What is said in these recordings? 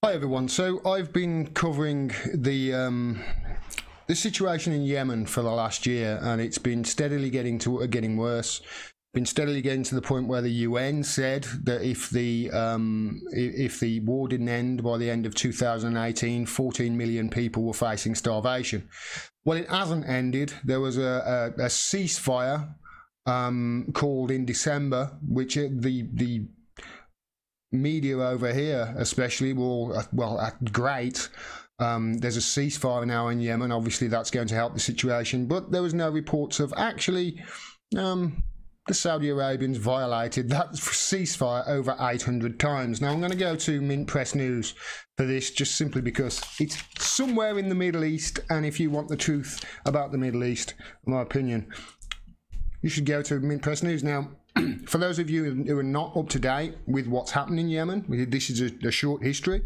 Hi everyone. So I've been covering the situation in Yemen for the last year, and it's been steadily getting worse. Been steadily getting to the point where the UN said that if the war didn't end by the end of 2018, 14 million people were facing starvation. Well, it hasn't ended. There was a ceasefire called in December, which the media over here especially great. There's a ceasefire now in Yemen. Obviously that's going to help the situation, but there was no reports of actually the Saudi Arabians violated that ceasefire over 800 times. Now I'm going to go to Mint Press News for this, just simply because it's somewhere in the Middle East, and if you want the truth about the Middle East, in my opinion, you should go to Mint Press News. Now, for those of you who are not up to date with what's happened in Yemen, this is a short history.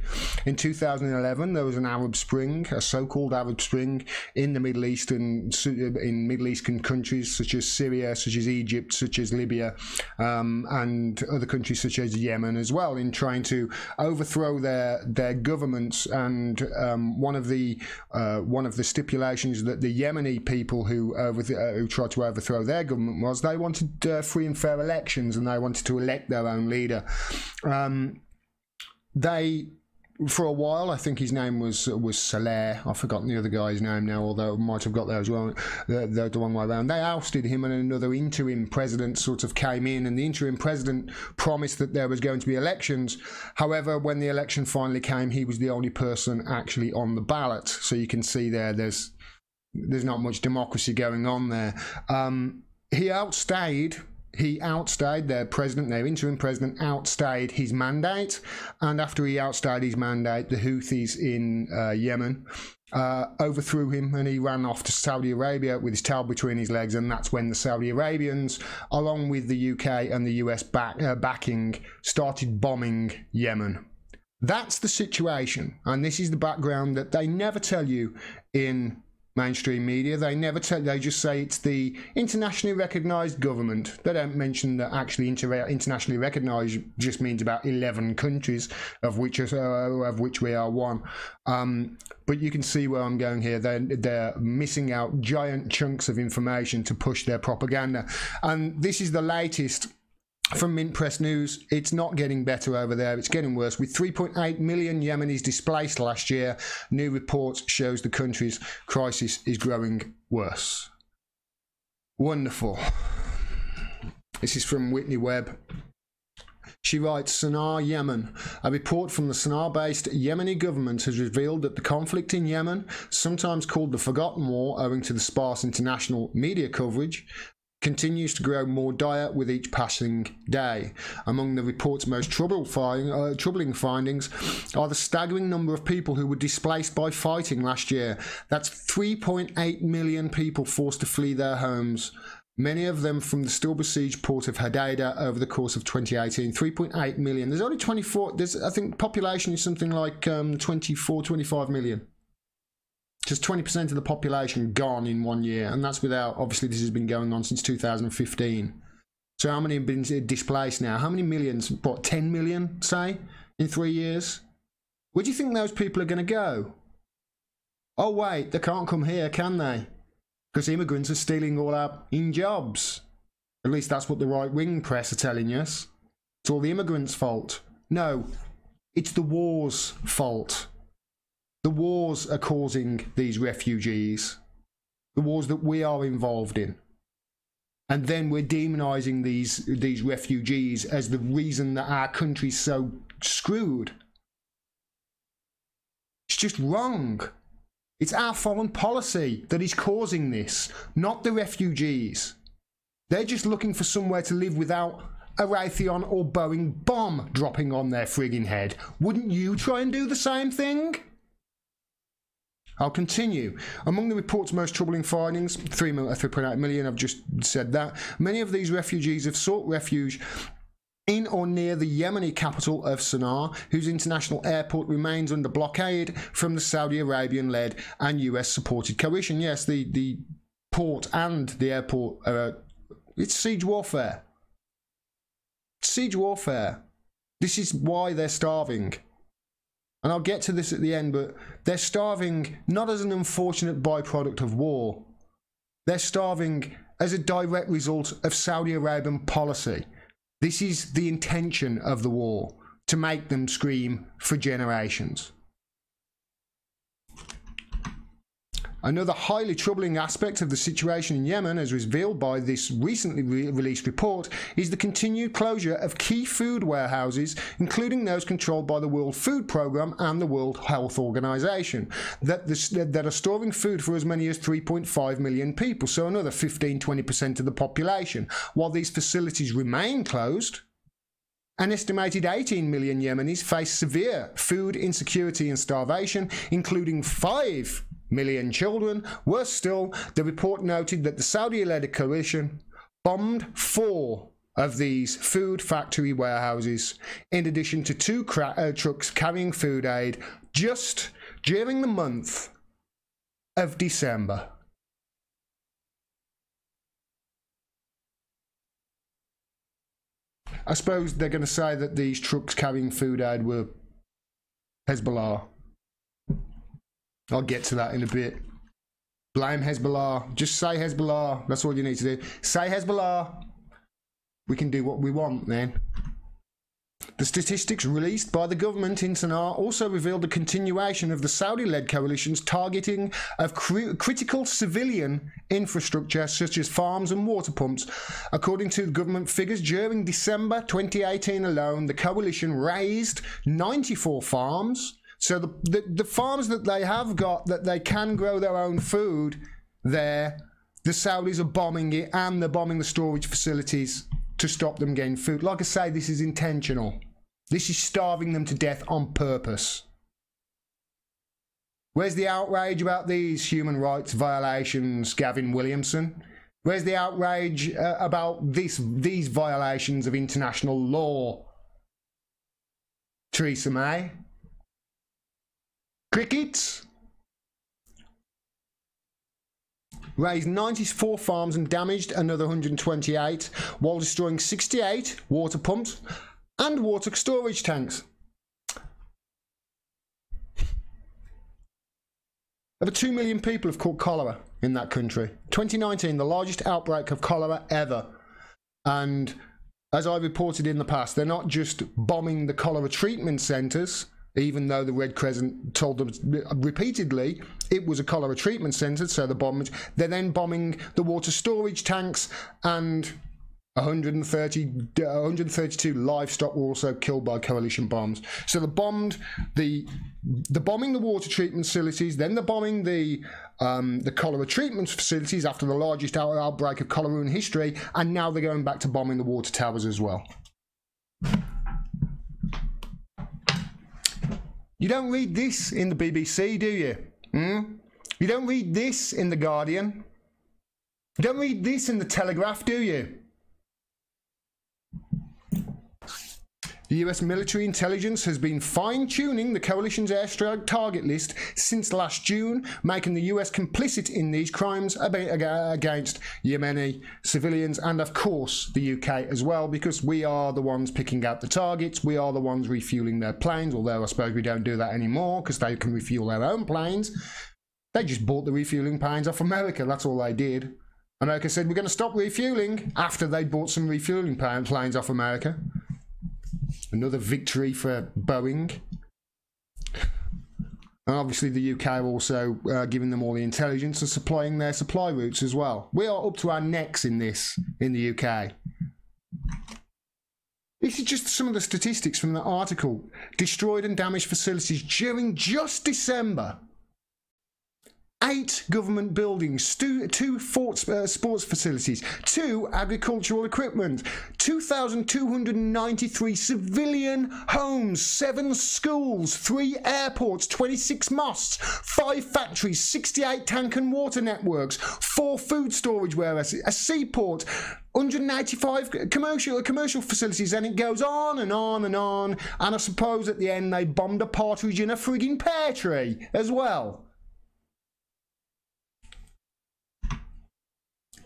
In 2011, there was an Arab Spring, a so-called Arab Spring in the Middle East, in Middle Eastern countries such as Syria, such as Egypt, such as Libya, and other countries such as Yemen as well, in trying to overthrow their governments. And one of the stipulations that the Yemeni people who tried to overthrow their government was they wanted free and fair elections, and they wanted to elect their own leader. They, for a while, I think his name was Saleh. I've forgotten the other guy's name now, although I might have got there as well, the wrong way around. They ousted him, and another interim president sort of came in, and the interim president promised that there was going to be elections. However, when the election finally came, he was the only person actually on the ballot. So you can see there's not much democracy going on there. He outstayed their president, their interim president, outstayed his mandate. And after he outstayed his mandate, the Houthis in Yemen overthrew him, and he ran off to Saudi Arabia with his tail between his legs. And that's when the Saudi Arabians, along with the UK and the US backing, started bombing Yemen. That's the situation. And this is the background that they never tell you in mainstream media. They never tell. They just say it's the internationally recognised government. They don't mention that actually internationally recognised just means about 11 countries, of which we are one. But you can see where I'm going here. They're missing out giant chunks of information to push their propaganda. And this is the latest from Mint Press News. It's not getting better over there. It's getting worse. With 3.8 million Yemenis displaced last year, new report shows the country's crisis is growing worse. Wonderful. This is from Whitney Webb. She writes, Sana'a, Yemen. A report from the Sana'a-based Yemeni government has revealed that the conflict in Yemen, sometimes called the Forgotten War owing to the sparse international media coverage, continues to grow more dire with each passing day. Among the report's most troubling findings are the staggering number of people who were displaced by fighting last year. That's 3.8 million people forced to flee their homes, many of them from the still besieged port of Hodeidah over the course of 2018. 3.8 million. There's only 24, I think population is something like 25 million. Just 20% of the population gone in 1 year, and that's without, obviously this has been going on since 2015. So how many have been displaced now? How many millions? What, 10 million, say, in 3 years? Where do you think those people are going to go? Oh wait, they can't come here, can they? Because immigrants are stealing all our jobs. At least that's what the right-wing press are telling us. It's all the immigrants' fault. No, it's the war's fault. The wars are causing these refugees, the wars that we are involved in. And then we're demonising these refugees as the reason that our country's so screwed. It's just wrong. It's our foreign policy that is causing this, not the refugees. They're just looking for somewhere to live without a Raytheon or Boeing bomb dropping on their frigging head. Wouldn't you try and do the same thing? I'll continue. Among the report's most troubling findings, 3.8 million, I've just said that. Many of these refugees have sought refuge in or near the Yemeni capital of Sana'a, whose international airport remains under blockade from the Saudi Arabian-led and US-supported coalition. Yes, the port and the airport, it's siege warfare. Siege warfare. This is why they're starving. and I'll get to this at the end, but they're starving not as an unfortunate byproduct of war. They're starving as a direct result of Saudi Arabian policy. This is the intention of the war, to make them scream for generations. Another highly troubling aspect of the situation in Yemen, as revealed by this recently released report, is the continued closure of key food warehouses, including those controlled by the World Food Programme and the World Health Organization, that are storing food for as many as 3.5 million people, so another 15-20% of the population. While these facilities remain closed, an estimated 18 million Yemenis face severe food insecurity and starvation, including 5 million children. Worse still, the report noted that the Saudi-led coalition bombed 4 of these food factory warehouses, in addition to 2 trucks carrying food aid, just during the month of December. I suppose they're going to say that these trucks carrying food aid were Hezbollah. I'll get to that in a bit. Blame Hezbollah. Just say Hezbollah. That's all you need to do. Say Hezbollah. We can do what we want then. The statistics released by the government in Sana'a also revealed the continuation of the Saudi-led coalition's targeting of critical civilian infrastructure such as farms and water pumps. According to government figures, during December 2018 alone, the coalition razed 94 farms. So the farms that they have got, that they can grow their own food there, the Saudis are bombing it, and they're bombing the storage facilities to stop them getting food. Like I say, this is intentional. This is starving them to death on purpose. Where's the outrage about these human rights violations, Gavin Williamson? Where's the outrage about these violations of international law, Theresa May? Crickets? Razed 94 farms and damaged another 128, while destroying 68 water pumps and water storage tanks. Over 2 million people have caught cholera in that country. 2019, the largest outbreak of cholera ever. And as I reported in the past, they're not just bombing the cholera treatment centres, even though the Red Crescent told them repeatedly it was a cholera treatment centre, so they're then bombing the water storage tanks, and 132 livestock were also killed by coalition bombs. So they bombed the bombing the water treatment facilities, then they're bombing the cholera treatment facilities after the largest outbreak of cholera in history, and now they're going back to bombing the water towers as well. You don't read this in the BBC, do you? You don't read this in The Guardian? You don't read this in The Telegraph, do you? The US military intelligence has been fine-tuning the coalition's airstrike target list since last June, making the US complicit in these crimes against Yemeni civilians, and of course the UK as well, because we are the ones picking out the targets, we are the ones refueling their planes, although I suppose we don't do that anymore because they can refuel their own planes. They just bought the refueling planes off America, that's all they did. America said we're going to stop refueling after they bought some refueling planes off America. Another victory for Boeing. And obviously the UK are also giving them all the intelligence and supplying their supply routes as well. We are up to our necks in this in the UK. This is just some of the statistics from the article. Destroyed and damaged facilities during just December. 8 government buildings, 2 sports facilities, 2 agricultural equipment, 2,293 civilian homes, 7 schools, 3 airports, 26 mosques, 5 factories, 68 tank and water networks, 4 food storage warehouses, a seaport, 185 commercial facilities, and it goes on and on and on. And I suppose at the end they bombed a partridge in a frigging pear tree as well.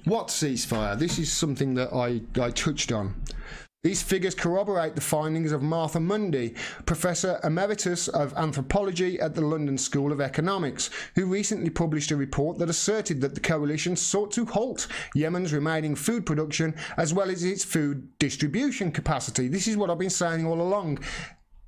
What ceasefire? This is something that I touched on. These figures corroborate the findings of Martha Mundy, Professor Emeritus of Anthropology at the London School of Economics, who recently published a report that asserted that the coalition sought to halt Yemen's remaining food production as well as its food distribution capacity. This is what I've been saying all along.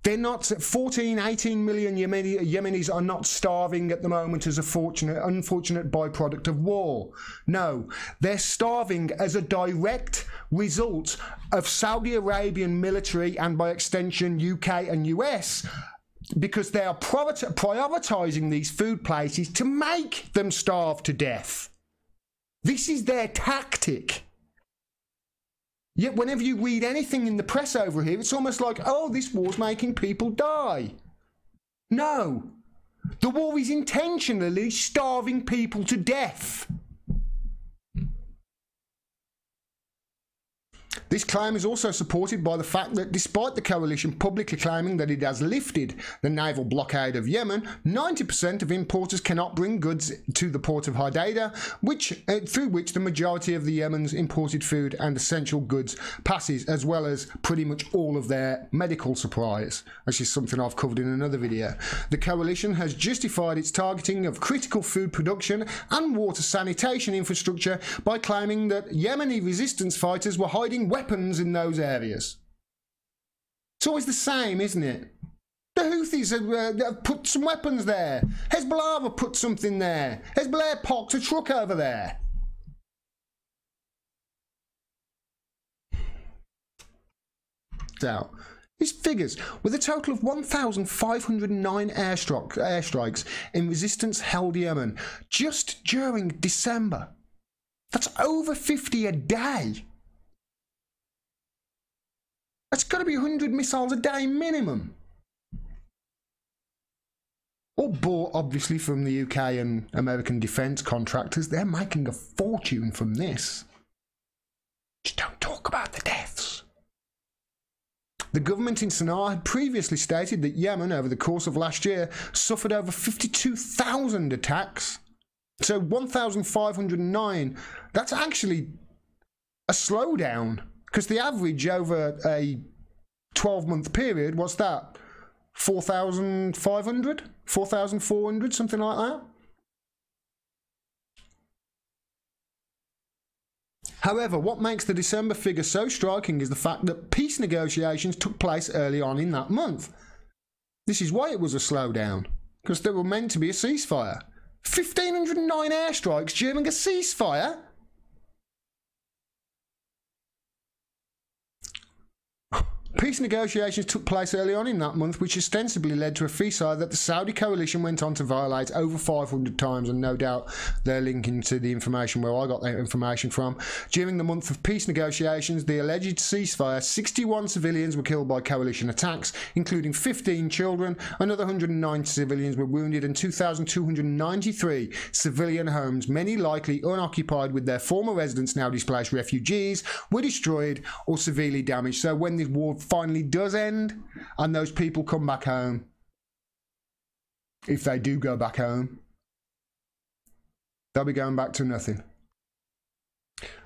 They're not 14, 18 million Yemenis are not starving at the moment as a unfortunate byproduct of war. No, they're starving as a direct result of Saudi Arabian military and by extension UK and US, because they are prioritizing these food places to make them starve to death. This is their tactic. Yet whenever you read anything in the press over here, it's almost like, oh, this war's making people die. No. The war is intentionally starving people to death. This claim is also supported by the fact that despite the coalition publicly claiming that it has lifted the naval blockade of Yemen, 90% of importers cannot bring goods to the port of Hodeidah, through which the majority of the Yemen's imported food and essential goods passes, as well as pretty much all of their medical supplies, which is something I've covered in another video. The coalition has justified its targeting of critical food production and water sanitation infrastructure by claiming that Yemeni resistance fighters were hiding weapons in those areas. It's always the same, isn't it? The Houthis have put some weapons there. Hezbollah have put something there. Hezbollah parked a truck over there. So, these figures, with a total of 1,509 airstrikes in resistance-held Yemen just during December. That's over 50 a day. That's got to be 100 missiles a day minimum. All bought, obviously, from the UK and American defence contractors. They're making a fortune from this. Just don't talk about the deaths. The government in Sana'a had previously stated that Yemen, over the course of last year, suffered over 52,000 attacks. So 1,509, that's actually a slowdown. Because the average over a 12-month period, what's that? 4,500? 4,400? Something like that? However, what makes the December figure so striking is the fact that peace negotiations took place early on in that month. This is why it was a slowdown. Because there were meant to be a ceasefire. 1,509 airstrikes during a ceasefire? Peace negotiations took place early on in that month, which ostensibly led to a ceasefire that the Saudi coalition went on to violate over 500 times, and no doubt they're linking to the information where I got that information from. During the month of peace negotiations, the alleged ceasefire, 61 civilians were killed by coalition attacks, including 15 children. Another 109 civilians were wounded, and 2,293 civilian homes, many likely unoccupied with their former residents now displaced refugees, were destroyed or severely damaged. So when this war finally does end and those people come back home, if they do go back home, they'll be going back to nothing.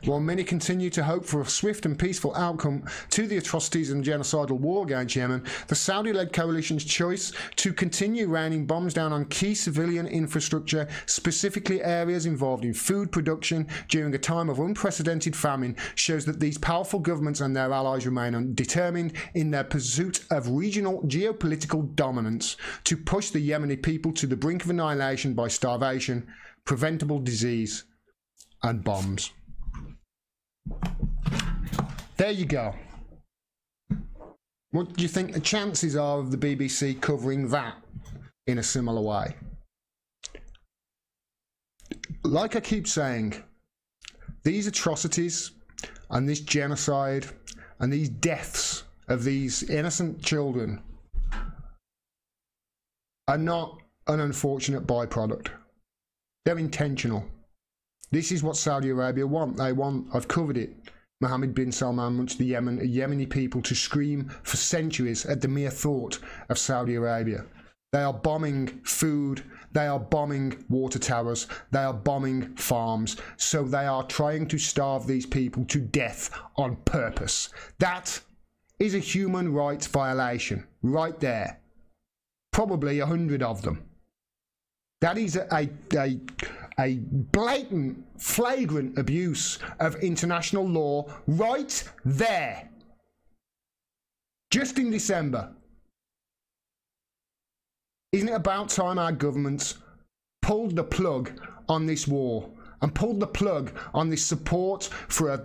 While many continue to hope for a swift and peaceful outcome to the atrocities and genocidal war against Yemen, the Saudi-led coalition's choice to continue raining bombs down on key civilian infrastructure, specifically areas involved in food production during a time of unprecedented famine, shows that these powerful governments and their allies remain determined in their pursuit of regional geopolitical dominance to push the Yemeni people to the brink of annihilation by starvation, preventable disease, and bombs. There you go. What do you think the chances are of the BBC covering that in a similar way? Like I keep saying, these atrocities and this genocide and these deaths of these innocent children are not an unfortunate byproduct. They're intentional. This is what Saudi Arabia want. They want, I've covered it, Mohammed bin Salman wants the Yemeni people to scream for centuries at the mere thought of Saudi Arabia. They are bombing food, they are bombing water towers, they are bombing farms, so they are trying to starve these people to death on purpose. That is a human rights violation right there. Probably 100 of them. That is a blatant, flagrant abuse of international law right there. Just in December. Isn't it about time our governments pulled the plug on this war and pulled the plug on this support for a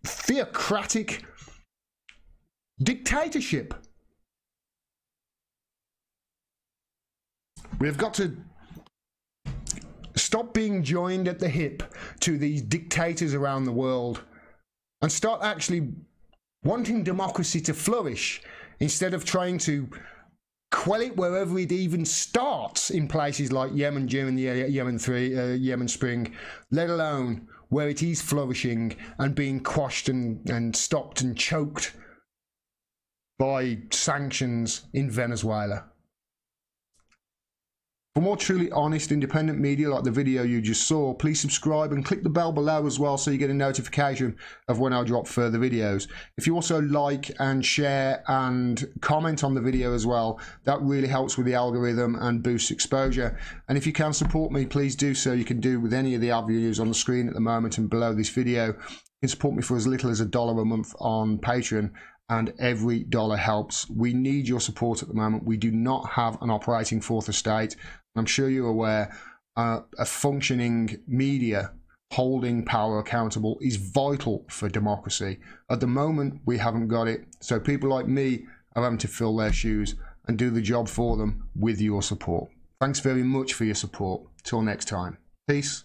theocratic dictatorship? We've got to stop being joined at the hip to these dictators around the world and start actually wanting democracy to flourish instead of trying to quell it wherever it even starts in places like Yemen during the Yemen Spring, let alone where it is flourishing and being quashed and stopped and choked by sanctions in Venezuela. For more truly honest, independent media like the video you just saw, please subscribe and click the bell below as well so you get a notification of when I drop further videos. If you also like and share and comment on the video as well, that really helps with the algorithm and boosts exposure. And if you can support me, please do so. You can do with any of the avenues on the screen at the moment and below this video. You can support me for as little as $1 a month on Patreon, and every dollar helps. We need your support at the moment. We do not have an operating fourth estate. I'm sure you're aware a functioning media holding power accountable is vital for democracy. At the moment, we haven't got it. So people like me are having to fill their shoes and do the job for them with your support. Thanks very much for your support. Till next time. Peace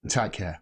and take care.